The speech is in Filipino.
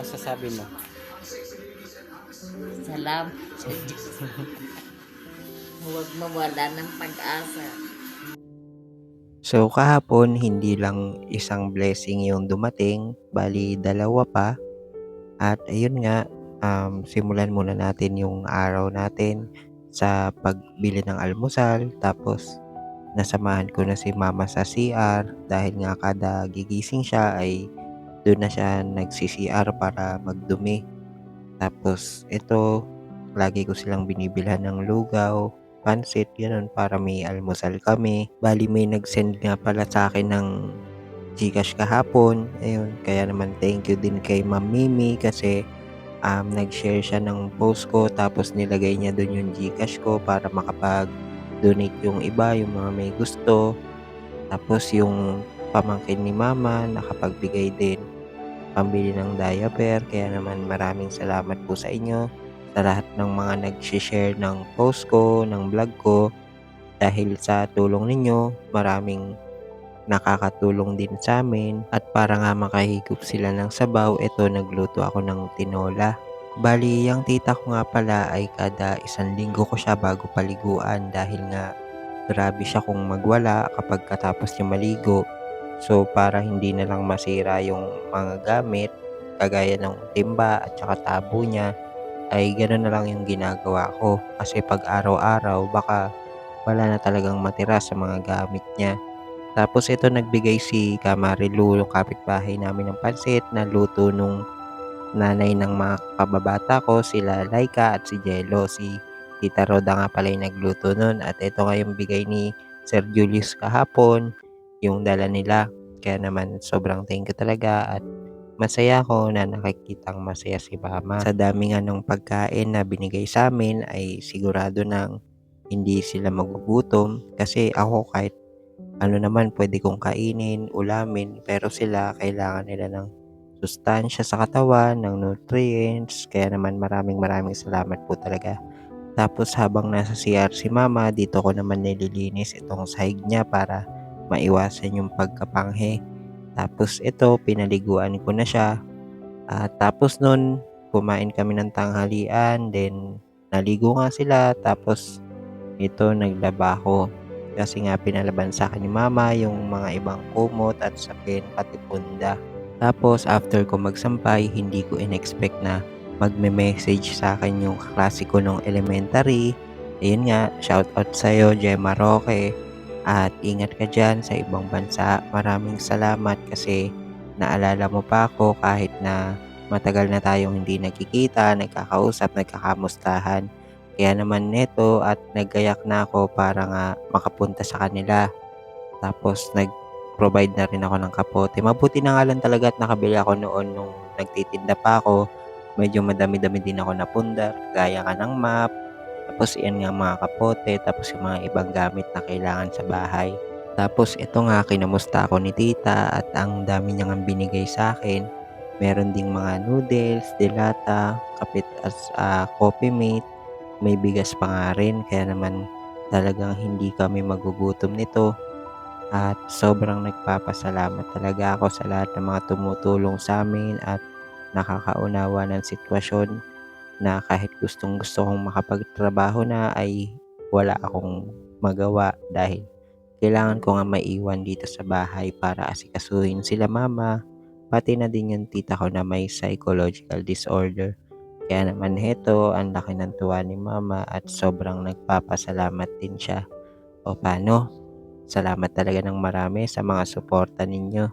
masasabi mo? Salamat sa Diyos. Huwag mawala ng pag-asa. So kahapon hindi lang isang blessing yung dumating, bali dalawa pa. At ayun nga, simulan muna natin yung araw natin sa pagbili ng almusal. Tapos nasamahan ko na si mama sa CR dahil nga kada gigising siya ay doon na siya nagsi-CR para magdumi. Tapos ito, lagi ko silang binibilhan ng lugaw, pansit, gano'n para may almusal kami. Bali may nag-send nga pala sa akin ng GCash kahapon. Ayun, kaya naman thank you din kay Ma'am Mimi kasi nag-share siya ng post ko tapos nilagay niya doon yung GCash ko para makapag-donate yung iba, yung mga may gusto. Tapos yung pamangkin ni mama nakapagbigay din pambili ng diaper. Kaya naman maraming salamat po sa inyo sa lahat ng mga nag-share ng post ko, ng vlog ko. Dahil sa tulong ninyo, maraming nakakatulong din sa amin at para nga makahigop sila ng sabaw, eto nagluto ako ng tinola. Bali, yung tita ko nga pala ay kada 1 linggo ko siya bago paliguan dahil nga grabe siya kung magwala kapag katapos niya maligo. So para hindi na lang masira yung mga gamit kagaya ng timba at saka tabo niya ay gano'n na lang yung ginagawa ko kasi pag araw-araw baka wala na talagang matira sa mga gamit niya. Tapos ito nagbigay si Kamarilu, yung kapitbahay namin ng pansit na luto nung nanay ng mga kababata ko, sila Laika at si Jello. Si Tita Roda nga pala yung nagluto nun at ito nga yung bigay ni Sir Julius kahapon, yung dala nila. Kaya naman sobrang thank you talaga at masaya ako na nakikitang masaya si mama. Sa dami nga ng pagkain na binigay sa amin ay sigurado nang hindi sila magugutom kasi ako kahit ano naman pwede kong kainin, ulamin, pero sila kailangan nila ng sustansya sa katawan, ng nutrients, kaya naman maraming maraming salamat po talaga. Tapos habang nasa CR si mama, dito ko naman nililinis itong sahig niya para maiwasan yung pagkapanghe. Tapos ito, pinaliguan ko na siya. At tapos nun, kumain kami ng tanghalian, then naligo nga sila, tapos ito naglaba ako. Kasi nga pinalaban sa akin ni mama yung mga ibang kumot at sapin pati punda. Tapos after ko magsampay, hindi ko in-expect na magme-message sa akin yung kaklase ko nung elementary. Ayun nga, shoutout sa'yo, Gemma Roque. At ingat ka dyan sa ibang bansa. Maraming salamat kasi naalala mo pa ako kahit na matagal na tayong hindi nagkikita, nagkakausap, nagkakamustahan. Kaya naman neto at naggayak na ako para nga makapunta sa kanila. Tapos nag-provide na rin ako ng kapote. Mabuti na nga lang talaga at nakabili ako noon nung nagtitinda pa ako. Medyo madami-dami din ako napundar, gaya nga ng map, tapos iyan nga mga kapote, tapos yung mga ibang gamit na kailangan sa bahay. Tapos ito nga, kinamusta ako ni tita at ang dami niya nga binigay sa akin. Meron ding mga noodles, dilata, kapit as coffee mate, may bigas pa nga rin. Kaya naman talagang hindi kami magugutom nito. At sobrang nagpapasalamat talaga ako sa lahat ng mga tumutulong sa amin at nakakaunawa ng sitwasyon na kahit gustong-gusto kong makapagtrabaho na ay wala akong magawa dahil kailangan ko nga maiwan dito sa bahay para asikasuhin sila mama, pati na din yung tita ko na may psychological disorder. Kaya naman heto, ang laki ng tuwa ni mama at sobrang nagpapasalamat din siya. O paano? Salamat talaga ng marami sa mga suporta ninyo.